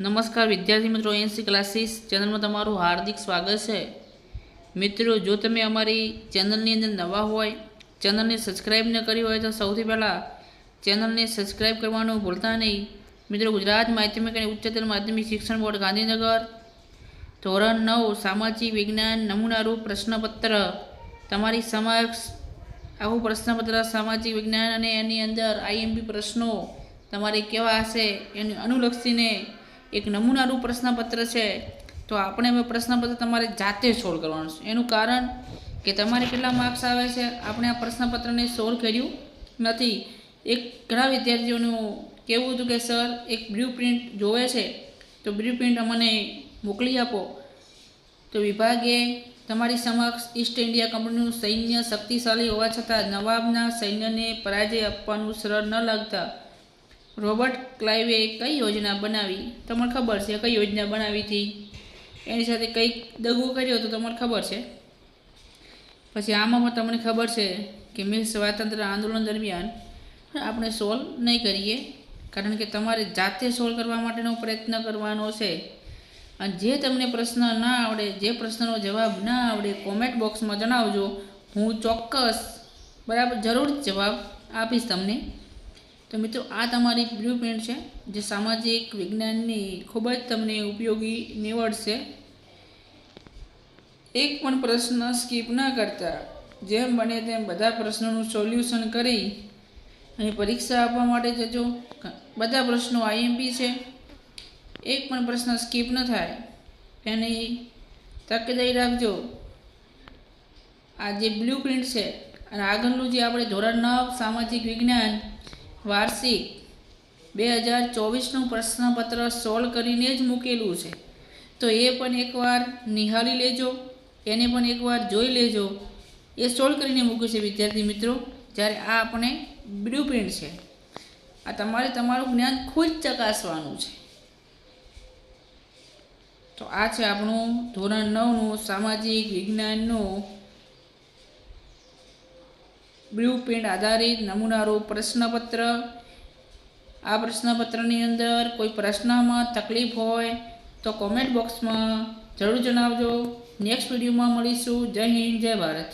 નમસ્કાર વિદ્યાર્થી મિત્રો, એનસી ક્લાસીસ ચેનલમાં તમારું હાર્દિક સ્વાગત છે। મિત્રો, જો તમે અમારી ચેનલની અંદર નવા હોય, ચેનલને સબસ્ક્રાઈબ ન કરી હોય તો સૌથી પહેલાં ચેનલને સબસ્ક્રાઈબ કરવાનું ભૂલતા નહીં। મિત્રો, ગુજરાત માધ્યમિક અને ઉચ્ચતર માધ્યમિક શિક્ષણ બોર્ડ ગાંધીનગર ધોરણ 9 સામાજિક વિજ્ઞાન નમૂનારૂપ પ્રશ્નપત્ર તમારી સમક્ષ આવું પ્રશ્નપત્ર સામાજિક વિજ્ઞાન અને એની અંદર આઈએમપી પ્રશ્નો તમારે કેવા હશે એની અનુલક્ષીને એક નમૂનારૂપ પ્રશ્નપત્ર છે। તો આપણે હવે પ્રશ્નપત્ર તમારે જાતે સોલ્વ કરવાનું છે। એનું કારણ કે તમારે કેટલા માર્ક્સ આવે છે, આપણે આ પ્રશ્નપત્રને સોલ્વ કર્યું નથી। એક ઘણા વિદ્યાર્થીઓનું કહેવું હતું કે સર એક બ્લુ પ્રિન્ટ જોવે છે તો બ્લુ પ્રિન્ટ અમને મોકલી આપો। તો વિભાગે તમારી સમક્ષ ઈસ્ટ ઇન્ડિયા કંપનીનું સૈન્ય શક્તિશાળી હોવા છતાં નવાબના સૈન્યને પરાજય આપવાનું સરળ ન લાગતા રોબર્ટ ક્લાઇવે કઈ યોજના બનાવી? તમને ખબર છે કઈ યોજના બનાવી હતી, એની સાથે કઈ દગો કર્યો તો તમને ખબર છે। પછી આમાં પણ તમને ખબર છે કે મેં સ્વાતંત્ર્ય આંદોલન દરમિયાન આપણે સોલ્વ નહીં કરીએ, કારણ કે તમારે જાતે સોલ્વ કરવા માટેનો પ્રયત્ન કરવાનો છે। અને જે તમને પ્રશ્ન ના આવડે, જે પ્રશ્નનો જવાબ ના આવડે, કોમેન્ટ બોક્સમાં જણાવજો, હું ચોક્કસ બરાબર જરૂર જવાબ આપીશ તમને। તો મિત્રો, આ તમારી બ્લુ પ્રિન્ટ છે જે સામાજિક વિજ્ઞાનની ખૂબ જ તમને ઉપયોગી નીવડશે। એક પણ પ્રશ્ન સ્કીપ ના કરતા જેમ બને તેમ બધા પ્રશ્નોનું સોલ્યુશન કરી અને પરીક્ષા આપવા માટે જજો। બધા પ્રશ્નો આઈએમપી છે, એક પણ પ્રશ્ન સ્કીપ ન થાય એની તકેદારી રાખજો। આ જે બ્લુ પ્રિન્ટ છે અને આગળનું જે આપણે ધોરણ 9 સામાજિક વિજ્ઞાન વાર્ષિક 2024નું પ્રશ્નપત્ર સોલ્વ કરીને જ મૂકેલું છે, તો એ પણ એકવાર નિહાળી લેજો, એને પણ એકવાર જોઈ લેજો। એ સોલ્વ કરીને મૂક્યું છે વિદ્યાર્થી મિત્રો, જ્યારે આ આપણે બ્લુ પ્રિન્ટ છે। આ તમારે તમારું જ્ઞાન ખુદ ચકાસવાનું છે। તો આ છે આપણું ધોરણ 9નું સામાજિક વિજ્ઞાનનું બ્લુ પ્રિન્ટ આધારિત નમૂનારૂપ પ્રશ્નપત્ર। આ પ્રશ્નપત્રની અંદર કોઈ પ્રશ્નમાં તકલીફ હોય તો કોમેન્ટ બોક્સમાં જરૂર જણાવજો। નેક્સ્ટ વિડીયોમાં મળીશું। જય હિન્દ, જય ભારત।